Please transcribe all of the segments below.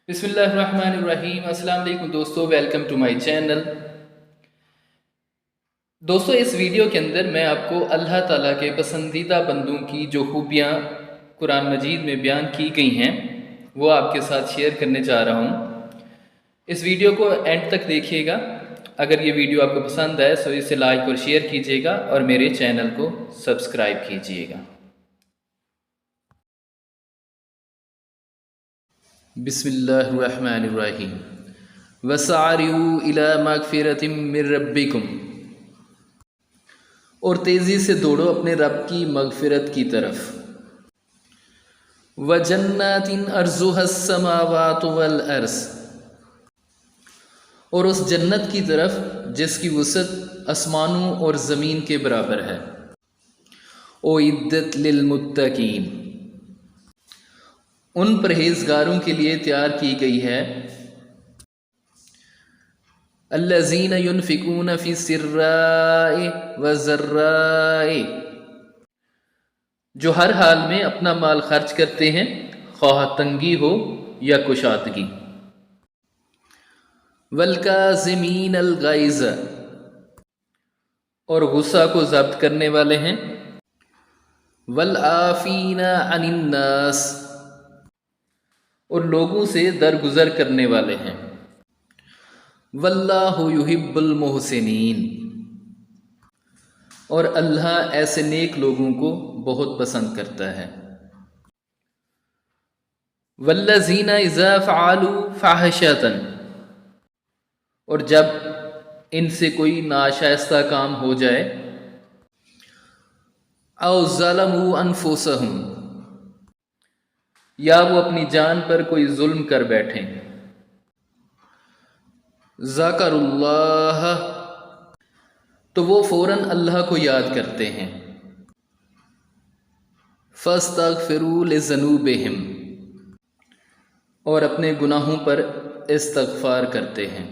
بسم اللہ الرحمن الرحیم۔ السلام علیکم دوستو، ویلکم ٹو مائی چینل۔ دوستو اس ویڈیو کے اندر میں آپ کو اللہ تعالیٰ کے پسندیدہ بندوں کی جو خوبیاں قرآن مجید میں بیان کی گئی ہیں وہ آپ کے ساتھ شیئر کرنے جا رہا ہوں۔ اس ویڈیو کو اینڈ تک دیکھیے گا۔ اگر یہ ویڈیو آپ کو پسند آئے تو اسے لائک اور شیئر کیجیے گا اور میرے چینل کو سبسکرائب کیجیے گا۔ بسم اللہ الرحمن الرحیم۔ وَسَارِعُوا إِلَىٰ مَغْفِرَةٍ مِّن رَّبِّكُمْ، اور تیزی سے دوڑو اپنے رب کی مغفرت کی طرف۔ وَجَنَّاتٍ عَرْضُهَا السَّمَاوَاتُ وَالْأَرْضُ، اور اس جنت کی طرف جس کی وسعت آسمانوں اور زمین کے برابر ہے۔ اُعِدَّتْ لِلْمُتَّقِينَ، ان پرہیزگاروں کے لیے تیار کی گئی ہے۔ الذین ينفقون فی السراء والضراء، جو ہر حال میں اپنا مال خرچ کرتے ہیں، خواہ تنگی ہو یا کشادگی۔ والکاظمین الغیظ، اور غصہ کو ضبط کرنے والے ہیں۔ والعافین عن الناس، اور لوگوں سے درگزر کرنے والے ہیں۔ واللہ یحب المحسنین، اور اللہ ایسے نیک لوگوں کو بہت پسند کرتا ہے۔ والذین اذا فعلوا فاحشۃ، اور جب ان سے کوئی ناشائستہ کام ہو جائے۔ او ظلموا انفسہم، یا وہ اپنی جان پر کوئی ظلم کر بیٹھیں۔ ذکر اللہ، تو وہ فوراً اللہ کو یاد کرتے ہیں۔ فاستغفروا لذنوبہم، اور اپنے گناہوں پر استغفار کرتے ہیں۔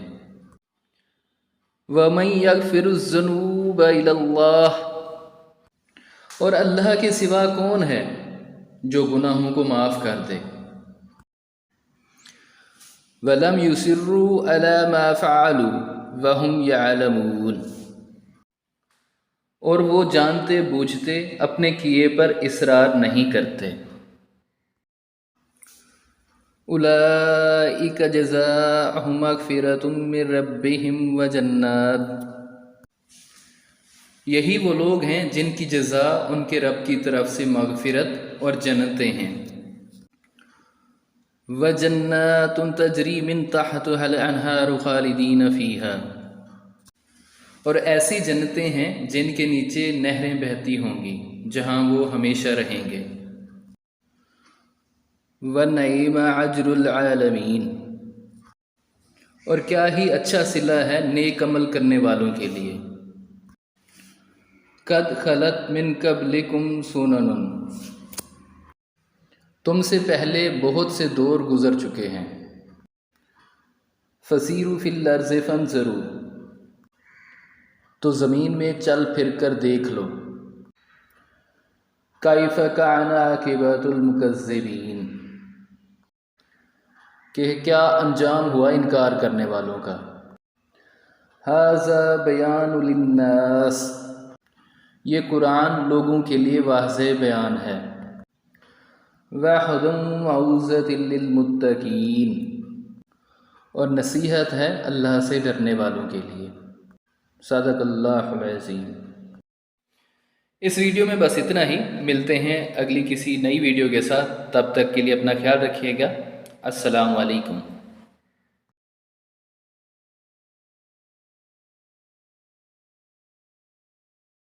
ومن یغفر الذنوب الا اللہ، اور اللہ کے سوا کون ہے جو گناہوں کو معاف کر دے۔ وَلَمْ يُصِرُّوا عَلَىٰ مَا فَعَلُوا وَهُمْ يَعْلَمُونَ، اور وہ جانتے بوجھتے اپنے کیے پر اصرار نہیں کرتے۔ أُولَٰئِكَ جَزَاؤُهُم مَّغْفِرَةٌ مِّن رَّبِّهِمْ وَجَنَّاتٌ، یہی وہ لوگ ہیں جن کی جزا ان کے رب کی طرف سے مغفرت اور جنتیں ہیں۔ وَجَنَّاتٌ تَجْرِي مِن تَحْتِهَا الْأَنْهَارُ خَالِدِينَ فِيهَا، اور ایسی جنتیں ہیں جن کے نیچے نہریں بہتی ہوں گی جہاں وہ ہمیشہ رہیں گے۔ وَنِعْمَ أَجْرُ الْعَامِلِينَ، اور کیا ہی اچھا صلہ ہے نیک عمل کرنے والوں کے لیے۔ قَدْ خَلَتْ مِن قَبْلِكُمْ سُنَنٌ، تم سے پہلے بہت سے دور گزر چکے ہیں۔ فَسِیرُوا فِی الْأَرْضِ فَانظُرُوا، تو زمین میں چل پھر کر دیکھ لو۔ کَیْفَ کَانَ عَاقِبَۃُ الْمُکَذِّبِینَ، کہ کیا انجام ہوا انکار کرنے والوں کا۔ ھذا بیان للناس، یہ قرآن لوگوں کے لیے واضح بیان ہے۔ وَھُدًى وَمَوعِظَةٌ لِّلْمُتَّقِينَ، اور نصیحت ہے اللہ سے ڈرنے والوں کے لیے۔ صدق اللہ العظیم۔ اس ویڈیو میں بس اتنا ہی، ملتے ہیں اگلی کسی نئی ویڈیو کے ساتھ، تب تک کے لیے اپنا خیال رکھیے گا۔ السلام علیکم۔